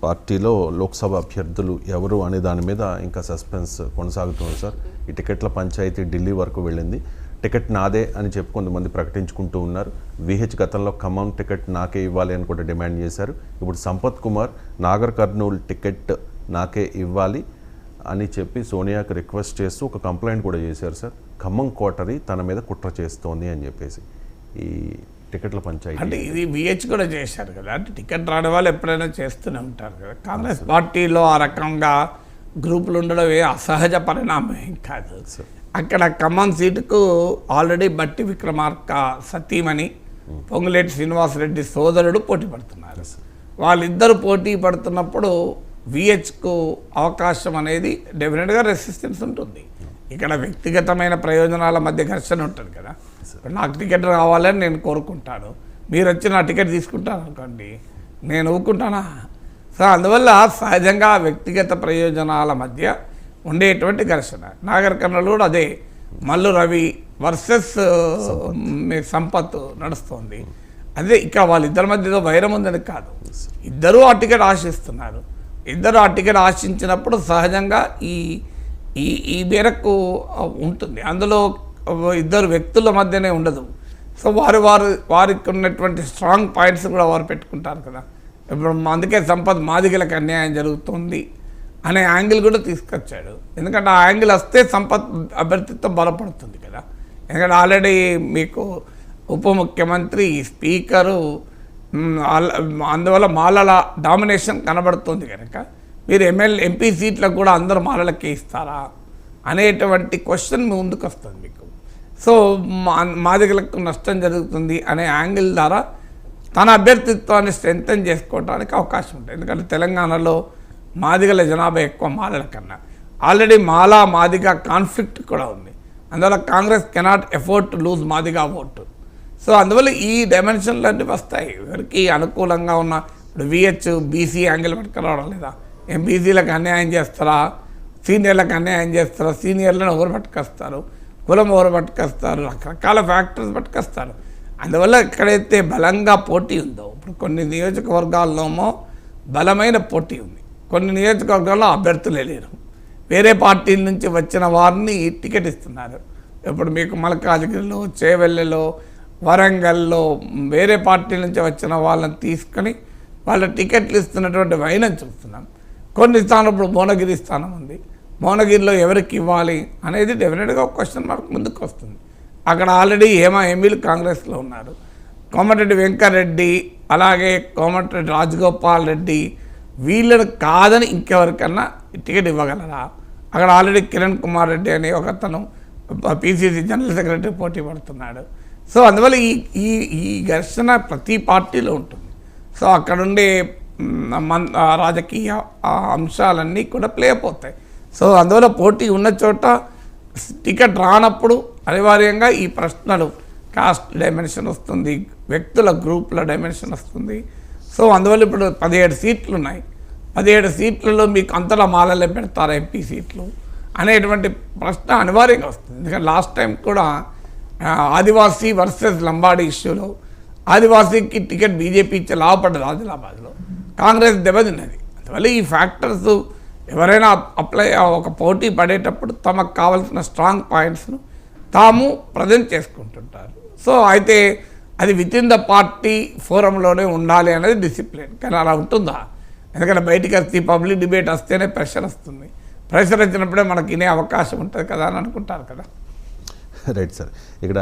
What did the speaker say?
పార్టీలో లోక్సభ అభ్యర్థులు ఎవరు అనే దాని మీద ఇంకా సస్పెన్స్ కొనసాగుతుంది సార్. ఈ టికెట్ల పంచాయతీ ఢిల్లీ వరకు వెళ్ళింది. టికెట్ నాదే అని చెప్పి కొంతమంది ప్రకటించుకుంటూ ఉన్నారు. విహెచ్ గతంలో ఖమ్మం టికెట్ నాకే ఇవ్వాలి అని కూడా డిమాండ్ చేశారు. ఇప్పుడు సంపత్ కుమార్ నాగర్ కర్నూలు టికెట్ నాకే ఇవ్వాలి అని చెప్పి సోనియాకి రిక్వెస్ట్ చేస్తూ ఒక కంప్లైంట్ కూడా చేశారు సార్. ఖమ్మం కోటరీ తన మీద కుట్ర చేస్తోంది అని చెప్పేసి ఈ టికెట్ల పంచాయతీ అంటే ఇది విహెచ్ కూడా చేశారు కదా. అంటే టికెట్ రాని వాళ్ళు ఎప్పుడైనా చేస్తూనే ఉంటారు కదా. కాంగ్రెస్ పార్టీలో ఆ రకంగా గ్రూపులు ఉండడం అసహజ పరిణామం ఏం కాదు. అక్కడ ఖమ్మం సీటుకు ఆల్రెడీ బట్టి విక్రమార్క సతీమణి పొంగులేటి శ్రీనివాసరెడ్డి సోదరుడు పోటీ పడుతున్నారు. వాళ్ళిద్దరు పోటీ పడుతున్నప్పుడు విహెచ్కు అవకాశం అనేది డెఫినెట్గా రెసిస్టెన్స్ ఉంటుంది. ఇక్కడ వ్యక్తిగతమైన ప్రయోజనాల మధ్య ఘర్షణ ఉంటుంది కదా. నాకు టికెట్ రావాలని నేను కోరుకుంటాను, మీరు వచ్చి నా టికెట్ తీసుకుంటాను అనుకోండి, నేను ఊరుకుంటానా? సో అందువల్ల సహజంగా వ్యక్తిగత ప్రయోజనాల మధ్య ఉండేటువంటి ఘర్షణ. నాగర్ కర్నూలు కూడా అదే, మల్లు రవి వర్సెస్ సంపత్ నడుస్తుంది. అదే ఇక వాళ్ళిద్దరి మధ్య ఏదో వైరం ఉందని కాదు, ఇద్దరూ ఆ టికెట్ ఆశిస్తున్నారు. ఇద్దరు ఆ టికెట్ ఆశించినప్పుడు సహజంగా ఈ మేరకు ఉంటుంది. అందులో ఇద్దరు వ్యక్తుల మధ్యనే ఉండదు. సో వారికి ఉన్నటువంటి స్ట్రాంగ్ పాయింట్స్ కూడా వారు పెట్టుకుంటారు కదా. ఇప్పుడు అందుకే సంపత్ మాదిగలకు అన్యాయం జరుగుతుంది అనే యాంగిల్ కూడా తీసుకొచ్చాడు. ఎందుకంటే ఆ యాంగిల్ వస్తే సంపత్ అభ్యర్థిత్వం బలపడుతుంది కదా. ఎందుకంటే ఆల్రెడీ మీకు ఉప ముఖ్యమంత్రి స్పీకరు, అందువల్ల మాలల డామినేషన్ కనబడుతుంది కనుక మీరు ఎంపీ సీట్లకు కూడా అందరూ మాలలకే ఇస్తారా అనేటువంటి క్వశ్చన్ ముందుకు వస్తుంది మీకు. సో మాదిగలకు నష్టం జరుగుతుంది అనే యాంగిల్ ద్వారా తన అభ్యర్థిత్వాన్ని స్ట్రెంథెన్ చేసుకోవడానికి అవకాశం ఉంటుంది. ఎందుకంటే తెలంగాణలో మాదిగల జనాభా ఎక్కువ మాలల కన్నా. ఆల్రెడీ మాదిగ కాన్ఫ్లిక్ట్ కూడా ఉంది. అందువల్ల Congress cannot afford to lose Madiga vote. So అందువల్ల ఈ డైమెన్షన్లు అన్నీ వస్తాయి. ఎవరికి అనుకూలంగా ఉన్న ఇప్పుడు విహెచ్ బీసీ యాంగిల్ పట్టుకురావడం లేదా, బీసీలకు అన్యాయం చేస్తారా, సీనియర్లకు అన్యాయం చేస్తారా, సీనియర్లను ఎవరు పట్టుకొస్తారు, కులం ఎవరు పట్టుకొస్తారు, రకరకాల ఫ్యాక్టర్స్ పట్టుకొస్తారు. అందువల్ల ఎక్కడైతే బలంగా పోటీ ఉందో, ఇప్పుడు కొన్ని నియోజకవర్గాల్లోమో బలమైన పోటీ ఉంది, కొన్ని నియోజకవర్గాల్లో అభ్యర్థులే లేరు, వేరే పార్టీల నుంచి వచ్చిన వారిని టికెట్ ఇస్తున్నారు. ఇప్పుడు మీకు మల్కాజ్గిరిలో, చేవెళ్ళలో, వరంగల్లో వేరే పార్టీల నుంచి వచ్చిన వాళ్ళని తీసుకొని వాళ్ళ టికెట్లు ఇస్తున్నటువంటి వైనం చూస్తున్నాం. కొన్ని స్థానం ఇప్పుడు భువనగిరి స్థానం ఉంది, భువనగిరిలో ఎవరికి ఇవ్వాలి అనేది డెఫినెట్గా ఒక క్వశ్చన్ మార్క్ ముందుకు వస్తుంది. అక్కడ ఆల్రెడీ ఎంపీలు కాంగ్రెస్లో ఉన్నారు. కోమటిరెడ్డి వెంకరెడ్డి, అలాగే కోమటిరెడ్డి రాజగోపాల్ రెడ్డి, వీళ్ళని కాదని ఇంకెవరికన్నా టికెట్ ఇవ్వగలరా? అక్కడ ఆల్రెడీ కిరణ్ కుమార్ రెడ్డి అనే ఒకతను పిసిసి జనరల్ సెక్రటరీ పోటీ పడుతున్నాడు. సో అందువల్ల ఈ ఘర్షణ ప్రతి పార్టీలో ఉంటుంది. సో అక్కడుండే రాజకీయ అంశాలన్నీ కూడా ప్లే అయిపోతాయి. సో అందువల్ల పోటీ ఉన్న చోట టికెట్ రానప్పుడు అనివార్యంగా ఈ ప్రశ్నలు, కాస్ట్ డైమెన్షన్ వస్తుంది, వ్యక్తుల గ్రూపుల డైమెన్షన్ వస్తుంది. సో అందువల్ల ఇప్పుడు 17 సీట్లు ఉన్నాయి. 17 సీట్లలో మీకు అంతలా మాలలే పెడతారా ఎంపీ సీట్లు అనేటువంటి ప్రశ్న అనివార్యంగా వస్తుంది. ఎందుకంటే లాస్ట్ టైం కూడా ఆదివాసీ వర్సెస్ లంబాడీ ఇష్యూలో ఆదివాసీకి టికెట్ బీజేపీ ఇచ్చే లాభపడ్డది ఆదిలాబాద్లో, కాంగ్రెస్ దెబ్బతిన్నది. అందువల్ల ఈ ఫ్యాక్టర్స్ ఎవరైనా ఒక పోటీ పడేటప్పుడు తమకు కావాల్సిన స్ట్రాంగ్ పాయింట్స్ను తాము ప్రజెంట్ చేసుకుంటుంటారు. సో అయితే అది విత్ ఇన్ ద పార్టీ ఫోరంలోనే ఉండాలి అనేది డిసిప్లిన్. కానీ అలా ఉంటుందా? ఎందుకంటే బయటికి వస్తే పబ్లిక్ డిబేట్ వస్తేనే ప్రెషర్ వస్తుంది. ప్రెషర్ వచ్చినప్పుడే మనకి వినే అవకాశం ఉంటుంది కదా అని అనుకుంటారు కదా. Right sir. ఇక్కడ